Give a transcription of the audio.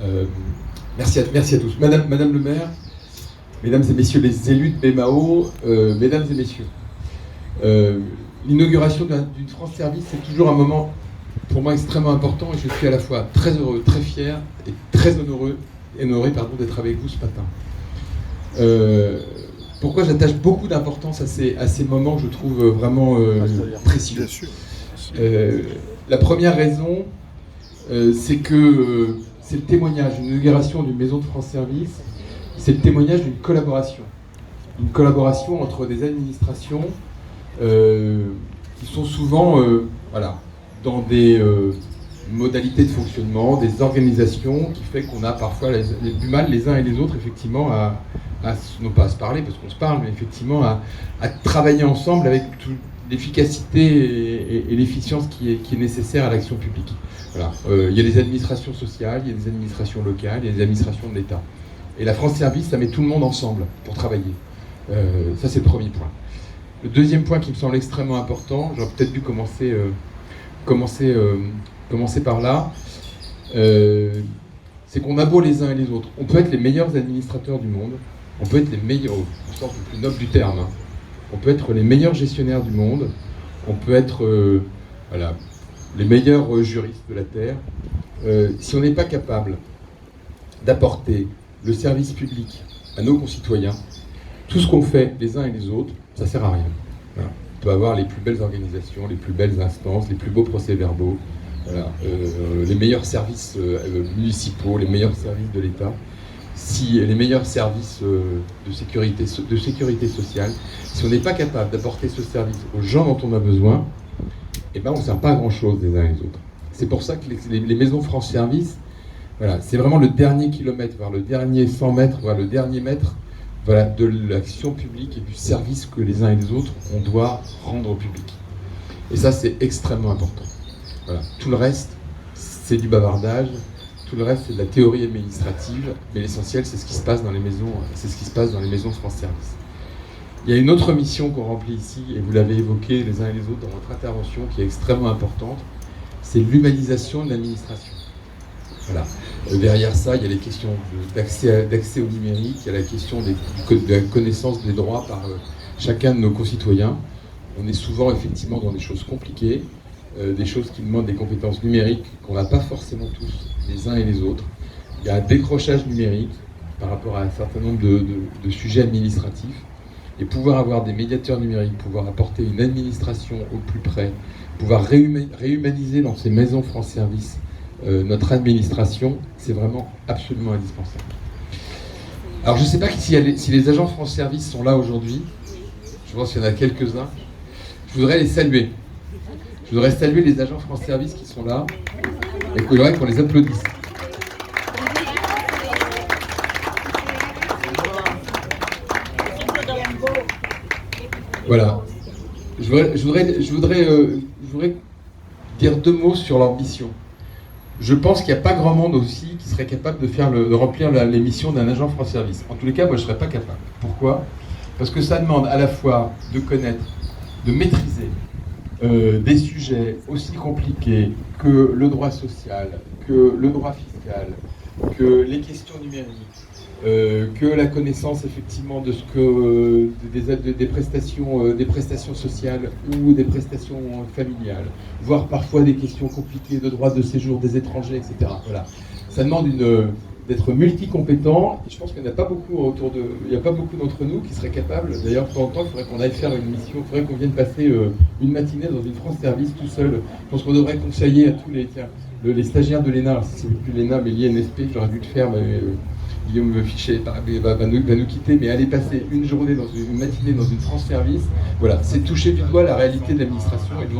Euh, merci à tous. Madame le maire, mesdames et messieurs les élus de BMAO, mesdames et messieurs, l'inauguration d'une France Service, c'est toujours un moment pour moi extrêmement important et je suis à la fois très heureux, très fier et très honoré d'être avec vous ce matin. Pourquoi j'attache beaucoup d'importance à ces moments que je trouve vraiment précieux. La première raison, c'est que c'est le témoignage d'une inauguration d'une maison de France Service, c'est le témoignage d'une collaboration. Une collaboration entre des administrations qui sont souvent dans des modalités de fonctionnement, des organisations qui fait qu'on a parfois du mal les uns et les autres effectivement non pas à se parler parce qu'on se parle, mais effectivement à travailler ensemble avec toute l'efficacité et l'efficience qui est nécessaire à l'action publique. Voilà. Il y a des administrations sociales, il y a des administrations locales, il y a des administrations de l'État. Et la France Service, ça met tout le monde ensemble pour travailler. Ça, c'est le premier point. Le deuxième point qui me semble extrêmement important, j'aurais peut-être dû commencer par là, c'est qu'on a beau les uns et les autres. On peut être les meilleurs administrateurs du monde, on peut être les meilleurs, au sens le plus noble du terme, hein. On peut être les meilleurs gestionnaires du monde, on peut être les meilleurs juristes de la Terre. Si on n'est pas capable d'apporter le service public à nos concitoyens, tout ce qu'on fait les uns et les autres, ça ne sert à rien. Voilà. On peut avoir les plus belles organisations, les plus belles instances, les plus beaux procès-verbaux, les meilleurs services municipaux, les meilleurs services de l'État, les meilleurs services de sécurité sociale. Si on n'est pas capable d'apporter ce service aux gens dont on a besoin, eh ben on ne sert pas à grand-chose les uns et les autres. C'est pour ça que les maisons France Service, c'est vraiment le dernier kilomètre, voire le dernier 100 mètres, voire le dernier mètre de l'action publique et du service que les uns et les autres, on doit rendre au public. Et ça, c'est extrêmement important. Voilà. Tout le reste, c'est du bavardage, tout le reste, c'est de la théorie administrative, mais l'essentiel, c'est ce qui se passe dans les maisons, France Service. Il y a une autre mission qu'on remplit ici, et vous l'avez évoqué les uns et les autres dans votre intervention, qui est extrêmement importante, c'est l'humanisation de l'administration. Voilà. Derrière ça, il y a les questions d'accès au numérique, il y a la question de la connaissance des droits par chacun de nos concitoyens. On est souvent effectivement dans des choses compliquées, des choses qui demandent des compétences numériques qu'on n'a pas forcément tous les uns et les autres. Il y a un décrochage numérique par rapport à un certain nombre de sujets administratifs. Et pouvoir avoir des médiateurs numériques, pouvoir apporter une administration au plus près, pouvoir réhumaniser dans ces maisons France Service notre administration, c'est vraiment absolument indispensable. Alors je ne sais pas si les agents France Service sont là aujourd'hui, je pense qu'il y en a quelques-uns. Je voudrais les saluer. Je voudrais saluer les agents France Service qui sont là et qu'il faudrait qu'on les applaudisse. Voilà. Je voudrais dire deux mots sur leur mission. Je pense qu'il n'y a pas grand monde aussi qui serait capable de remplir les missions d'un agent France Service. En tous les cas, moi je ne serais pas capable. Pourquoi ? Parce que ça demande à la fois de connaître, de maîtriser des sujets aussi compliqués que le droit social, que le droit fiscal, que les questions numériques, que la connaissance effectivement de ce que des prestations sociales ou des prestations familiales, voire parfois des questions compliquées de droit de séjour des étrangers, etc. Voilà. Ça demande d'être multicompétent. Je pense qu'il n'y en a pas beaucoup il n'y a pas beaucoup d'entre nous qui seraient capables. D'ailleurs, de temps en temps, il faudrait qu'on aille faire une mission, il faudrait qu'on vienne passer une matinée dans une France Service tout seul. Je pense qu'on devrait conseiller à tous les stagiaires de l'ENA, si c'est plus l'ENA, mais l'INSP, j'aurais dû le faire, mais Guillaume Fichet va nous quitter, mais aller passer une matinée dans une France Service, voilà, c'est toucher du doigt la réalité de l'administration et de